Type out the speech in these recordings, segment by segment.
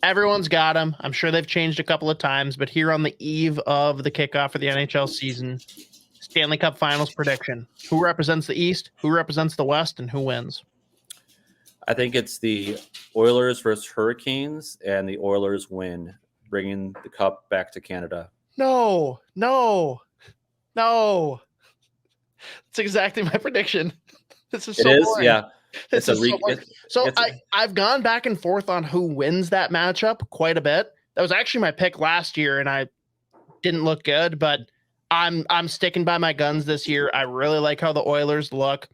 Everyone's got them. I'm sure they've changed a couple of times, but here on the eve of the kickoff of the NHL season, Stanley Cup Finals prediction. Who represents the East? Who represents the West? And who wins? I think it's the Oilers versus Hurricanes, and the Oilers win, bringing the cup back to Canada. No. That's exactly my prediction. This is so boring. Yeah. I've gone back and forth on who wins that matchup quite a bit. That was actually my pick last year, and I didn't look good, but I'm sticking by my guns this year. I really like how the Oilers look.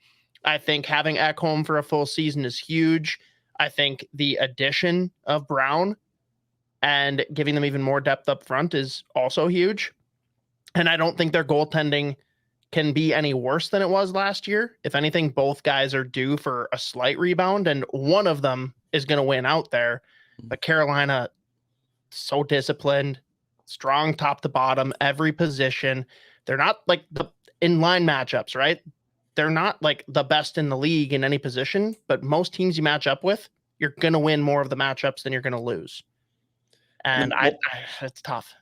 I think having Ekholm for a full season is huge. I think the addition of Brown and giving them even more depth up front is also huge. And I don't think their goaltending can be any worse than it was last year. If anything, both guys are due for a slight rebound, and one of them is going to win out there. But Carolina, so disciplined, strong top to bottom, every position. They're not like the in-line matchups, right? They're not like the best in the league in any position, but most teams you match up with, you're going to win more of the matchups than you're going to lose. And it's tough.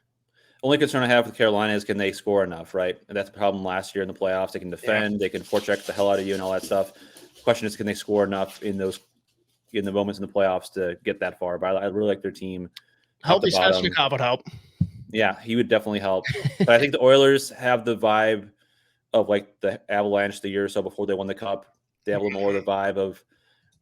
Only concern I have with Carolina is, can they score enough, right? And that's the problem last year in the playoffs. They can defend, they can forecheck the hell out of you and all that stuff. The question is, can they score enough in the moments in the playoffs to get that far? But I really like their team. Healthy Svechnikov would help. Yeah, he would definitely help. But I think the Oilers have the vibe of like the Avalanche the year or so before they won the Cup. They have a little more of the vibe of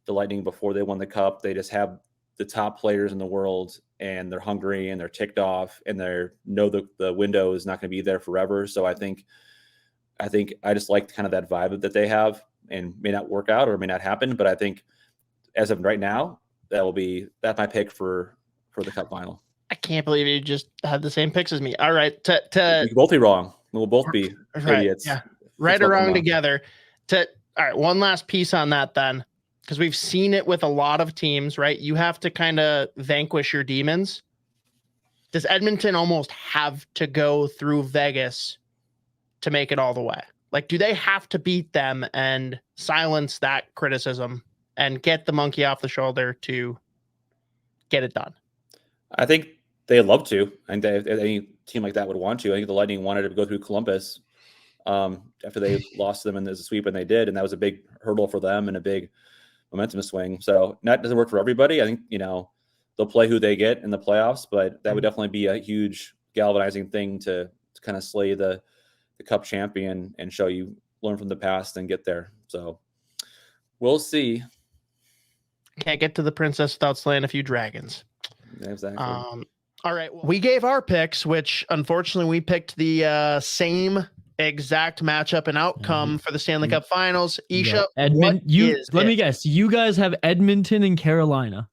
the Lightning before they won the Cup. They just have the top players in the world, and they're hungry and they're ticked off, and they know the window is not going to be there forever. So I think I just like kind of that vibe that they have, and may not work out or may not happen. But I think as of right now, that's my pick for the Cup final. I can't believe you just had the same picks as me. All right. We can both be wrong. We'll both be idiots. Yeah. Right or wrong together. All right. One last piece on that then, because we've seen it with a lot of teams, right? You have to kind of vanquish your demons. Does Edmonton almost have to go through Vegas to make it all the way? Like, do they have to beat them and silence that criticism and get the monkey off the shoulder to get it done? I think they'd love to. I think any team like that would want to. I think the Lightning wanted to go through Columbus after they lost to them in the sweep, and they did. And that was a big hurdle for them and a big momentum swing. So that doesn't work for everybody. I think, they'll play who they get in the playoffs, but that would definitely be a huge galvanizing thing to kind of slay the Cup champion and show you learn from the past and get there. So we'll see. Can't get to the princess without slaying a few dragons. Exactly. All right. Well, we gave our picks, which unfortunately we picked the same exact matchup and outcome for the Stanley Cup Finals. Isha, let me guess. You guys have Edmonton and Carolina.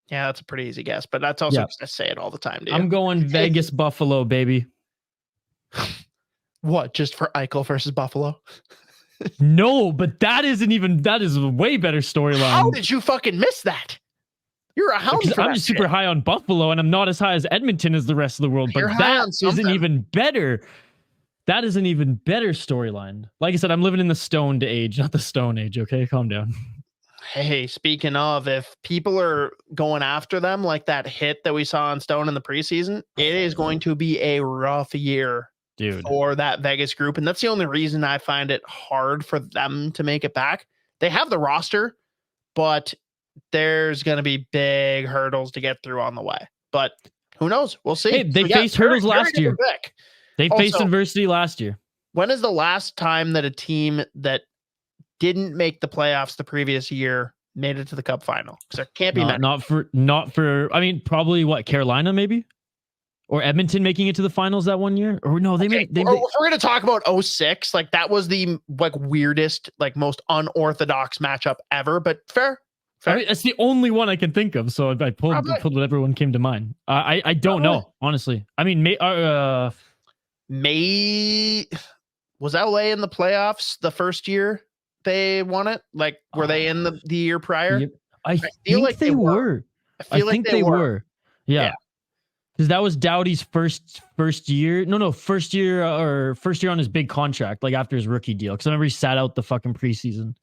Yeah, that's a pretty easy guess, but that's also I say it all the time, dude. I'm going Vegas Buffalo, baby. What? Just for Eichel versus Buffalo? No, but that is a way better storyline. How did you fucking miss that? You're a hound. I'm just super high on Buffalo, and I'm not as high as Edmonton as the rest of the world. But that isn't even better. That is an even better storyline. Like I said, I'm living in the stoned age, not the stone age. Okay, calm down. Hey, speaking of, if people are going after them like that hit that we saw on Stone in the preseason, it is going to be a rough year, dude, for that Vegas group. And that's the only reason I find it hard for them to make it back. They have the roster, but there's going to be big hurdles to get through on the way. But who knows? We'll see. Hey, they faced hurdles last year. They faced adversity last year. When is the last time that a team that didn't make the playoffs the previous year made it to the Cup final? Because there can't be not for. I mean, probably Carolina maybe, or Edmonton making it to the finals that one year, or no, they made. If we're going to talk about 2006, like that was the weirdest, most unorthodox matchup ever. But fair. I mean, that's the only one I can think of. So I pulled whatever one came to mind. I don't know, honestly. I mean, May was LA in the playoffs the first year they won it? Like, were they in the year prior? I feel like they were. I think they were. Yeah. Because that was Doughty's first year. First year on his big contract, like after his rookie deal. Because I remember he sat out the fucking preseason.